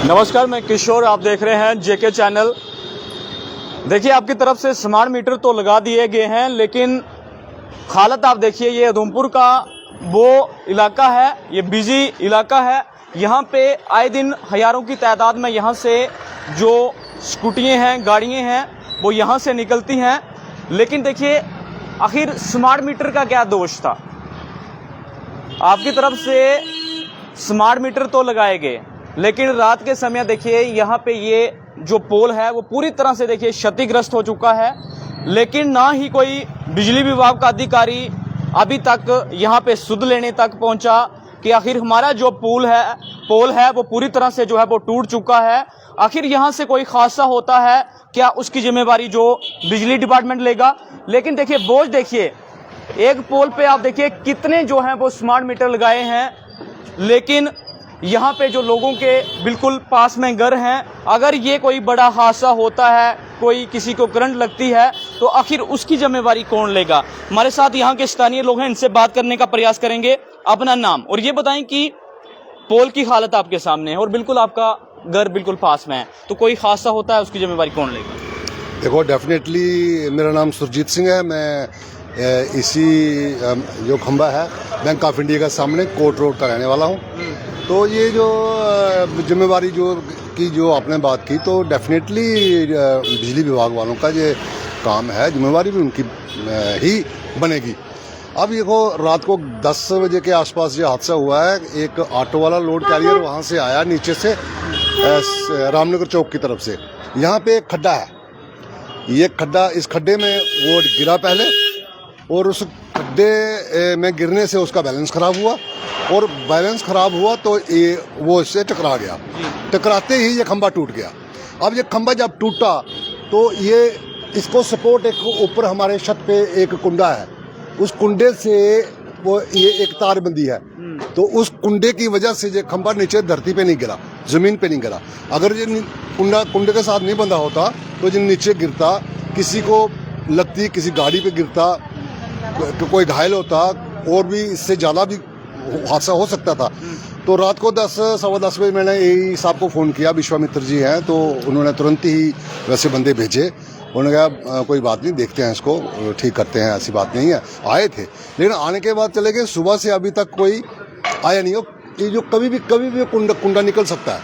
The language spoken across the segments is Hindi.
नमस्कार, मैं किशोर, आप देख रहे हैं जेके चैनल। देखिए, आपकी तरफ से स्मार्ट मीटर तो लगा दिए गए हैं, लेकिन हालत आप देखिए, ये उधमपुर का वो इलाका है, ये बिजी इलाका है। यहाँ पे आए दिन हजारों की तादाद में यहाँ से जो स्कूटियाँ हैं, गाड़ियाँ हैं, वो यहाँ से निकलती हैं। लेकिन देखिए, आखिर स्मार्ट मीटर का क्या दोष था? आपकी तरफ से स्मार्ट मीटर तो लगाए गए, लेकिन रात के समय देखिए यहाँ पे ये जो पोल है वो पूरी तरह से देखिए क्षतिग्रस्त हो चुका है। लेकिन ना ही कोई बिजली विभाग का अधिकारी अभी तक यहाँ पे सुध लेने तक पहुँचा कि आखिर हमारा जो पोल है वो पूरी तरह से जो है वो टूट चुका है। आखिर यहाँ से कोई हादसा होता है क्या, उसकी जिम्मेवारी जो बिजली डिपार्टमेंट लेगा। लेकिन देखिए, बोझ देखिए, एक पोल पे आप देखिए कितने जो हैं वो स्मार्ट मीटर लगाए हैं, लेकिन यहाँ पे जो लोगों के बिल्कुल पास में घर हैं, अगर ये कोई बड़ा हादसा होता है, कोई किसी को करंट लगती है, तो आखिर उसकी जिम्मेवारी कौन लेगा। हमारे साथ यहाँ के स्थानीय लोग हैं, इनसे बात करने का प्रयास करेंगे। अपना नाम और ये बताएं कि पोल की हालत आपके सामने है और बिल्कुल आपका घर बिल्कुल पास में है, तो कोई हादसा होता है, उसकी जिम्मेवारी कौन लेगा? देखो, डेफिनेटली मेरा नाम सुरजीत सिंह है। मैं इसी जो खंबा है बैंक ऑफ इंडिया के सामने कोर्ट रोड का रहने वाला हूँ। तो ये जो जिम्मेवारी जो आपने बात की, तो डेफिनेटली बिजली विभाग वालों का ये काम है, जिम्मेवारी भी उनकी ही बनेगी। अब देखो, रात को 10 बजे के आसपास ये हादसा हुआ है। एक ऑटो वाला लोड कैरियर वहाँ से आया नीचे से रामनगर चौक की तरफ से। यहाँ पे एक खड्डा है, ये खड्डा, इस खड्डे में वो गिरा पहले, और उस खड्डे में गिरने से उसका बैलेंस खराब हुआ, और बैलेंस खराब हुआ तो वो इससे टकरा गया। टकराते ही ये खंबा टूट गया। अब ये खंबा जब टूटा तो इसको सपोर्ट एक ऊपर हमारे छत पे एक कुंडा है, उस कुंडे से वो ये एक तार बंदी है, तो उस कुंडे की वजह से ये खंबा नीचे धरती पे नहीं गिरा, जमीन पे नहीं गिरा। अगर ये कुंडे के साथ नहीं बंधा होता तो ये नीचे गिरता, किसी को लगती, किसी गाड़ी पे गिरता, तो कोई घायल होता, और भी इससे ज़्यादा भी हादसा हो सकता था। तो रात को 10-10:15 बजे मैंने एई साहब को फ़ोन किया, विश्वामित्र जी हैं, तो उन्होंने तुरंत ही वैसे बंदे भेजे। उन्होंने कहा कोई बात नहीं, देखते हैं, इसको ठीक करते हैं, ऐसी बात नहीं है। आए थे, लेकिन आने के बाद चले गए। सुबह से अभी तक कोई आया नहीं हो। ये जो कभी भी कुंडा निकल सकता है।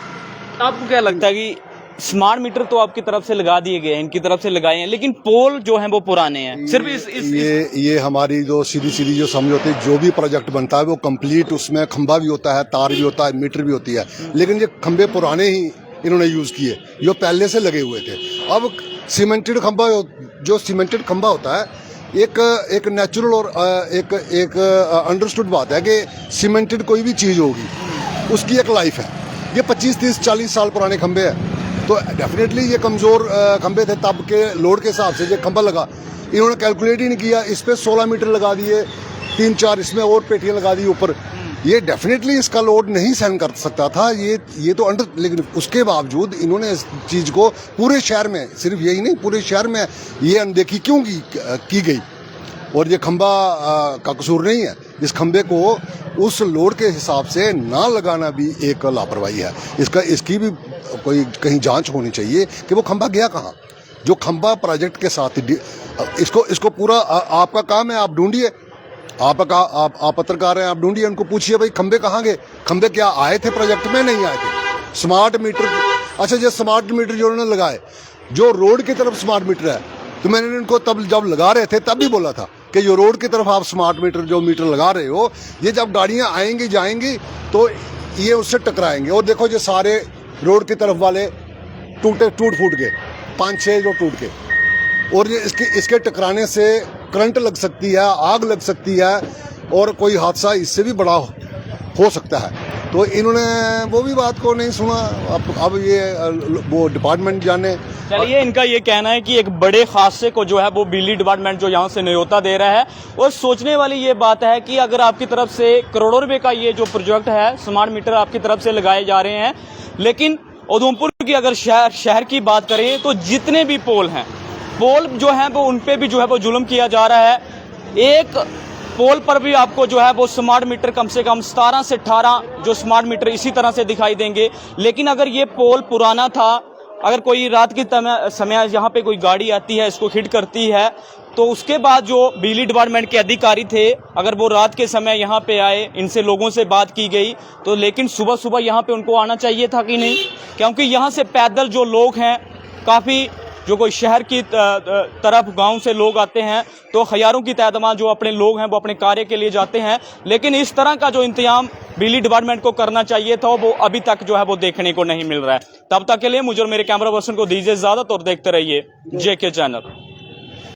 आपको क्या लगता है कि स्मार्ट मीटर तो आपकी तरफ से लगा दिए गए हैं, इनकी तरफ से लगाए हैं, लेकिन पोल जो हैं वो पुराने हैं? सिर्फ ये हमारी जो सीधी जो समझ होती है, जो भी प्रोजेक्ट बनता है वो कंप्लीट, उसमें खंबा भी होता है, तार भी होता है, मीटर भी होती है, लेकिन ये खंबे पुराने ही इन्होंने यूज किए, जो पहले से लगे हुए थे। अब सीमेंटेड खंबा, जो सीमेंटेड खंबा होता है, एक नेचुरल और एक अंडरस्टूड बात है कि सीमेंटेड कोई भी चीज होगी उसकी एक लाइफ है। ये 25, 30, 40 साल पुराने खंबे हैं, तो डेफिनेटली ये कमज़ोर खंबे थे। तब के लोड के हिसाब से ये खंबा लगा, इन्होंने कैलकुलेट ही नहीं किया। इस पे 16 मीटर लगा दिए, 3-4 इसमें और पेटियां लगा दी ऊपर। ये डेफिनेटली इसका लोड नहीं सहन कर सकता था, ये तो लेकिन उसके बावजूद इन्होंने इस चीज़ को पूरे शहर में, सिर्फ यही नहीं, पूरे शहर में ये अनदेखी क्यों की गई। और ये खंबा का कसूर नहीं है, इस खंबे को उस लोड के हिसाब से ना लगाना भी एक लापरवाही है। इसकी भी कोई कहीं जांच होनी चाहिए कि वो खंबा गया कहाँ। जो खंबा प्रोजेक्ट के साथ इसको पूरा आपका काम है, आप ढूंढिए। आप पत्रकार हैं, आप ढूंढिए, उनको पूछिए भाई खंबे कहाँ गए, खंबे क्या आए थे प्रोजेक्ट में? नहीं आए थे। स्मार्ट मीटर, अच्छा, ये स्मार्ट मीटर जो उन्होंने लगाए, जो रोड की तरफ स्मार्ट मीटर है, तो मैंने इनको तब जब लगा रहे थे तब भी बोला था कि जो रोड की तरफ आप स्मार्ट मीटर लगा रहे हो, ये जब गाड़ियां आएंगी जाएंगी तो ये उससे टकराएंगे। और देखो, ये सारे रोड की तरफ वाले टूट फूट गए, 5-6 जो टूट के, और ये इसके टकराने से करंट लग सकती है, आग लग सकती है, और कोई हादसा इससे भी बड़ा हो सकता है। तो इन्होंने वो भी बात को नहीं सुना। अब ये वो डिपार्टमेंट जाने। चलिए, इनका ये कहना है कि एक बड़े हादसे को जो है वो बिजली डिपार्टमेंट जो यहाँ से न्योता दे रहा है। और सोचने वाली ये बात है कि अगर आपकी तरफ से करोड़ों रुपए का ये जो प्रोजेक्ट है, स्मार्ट मीटर आपकी तरफ से लगाए जा रहे हैं, लेकिन उधमपुर की अगर शहर की बात करें तो जितने भी पोल हैं, पोल जो हैं वो उन पे भी जो है वो जुल्म किया जा रहा है। एक पोल पर भी आपको जो है वो स्मार्ट मीटर कम से कम 17 से 18 जो स्मार्ट मीटर इसी तरह से दिखाई देंगे। लेकिन अगर ये पोल पुराना था, अगर कोई रात की समय यहाँ पे कोई गाड़ी आती है, इसको हिट करती है, तो उसके बाद जो बिजली डिपार्टमेंट के अधिकारी थे, अगर वो रात के समय यहाँ पे आए, इनसे लोगों से बात की गई, तो लेकिन सुबह सुबह यहाँ पे उनको आना चाहिए था कि नहीं? क्योंकि यहाँ से पैदल जो लोग हैं, काफ़ी जो कोई शहर की तरफ गांव से लोग आते हैं, तो हजारों की तादाद जो अपने लोग हैं वो अपने कार्य के लिए जाते हैं। लेकिन इस तरह का जो इंतजाम बिजली डिपार्टमेंट को करना चाहिए था, वो अभी तक जो है वो देखने को नहीं मिल रहा है। तब तक के लिए मुझे और मेरे कैमरा पर्सन को दीजिए इजाजत और देखते रहिए जेके चैनल।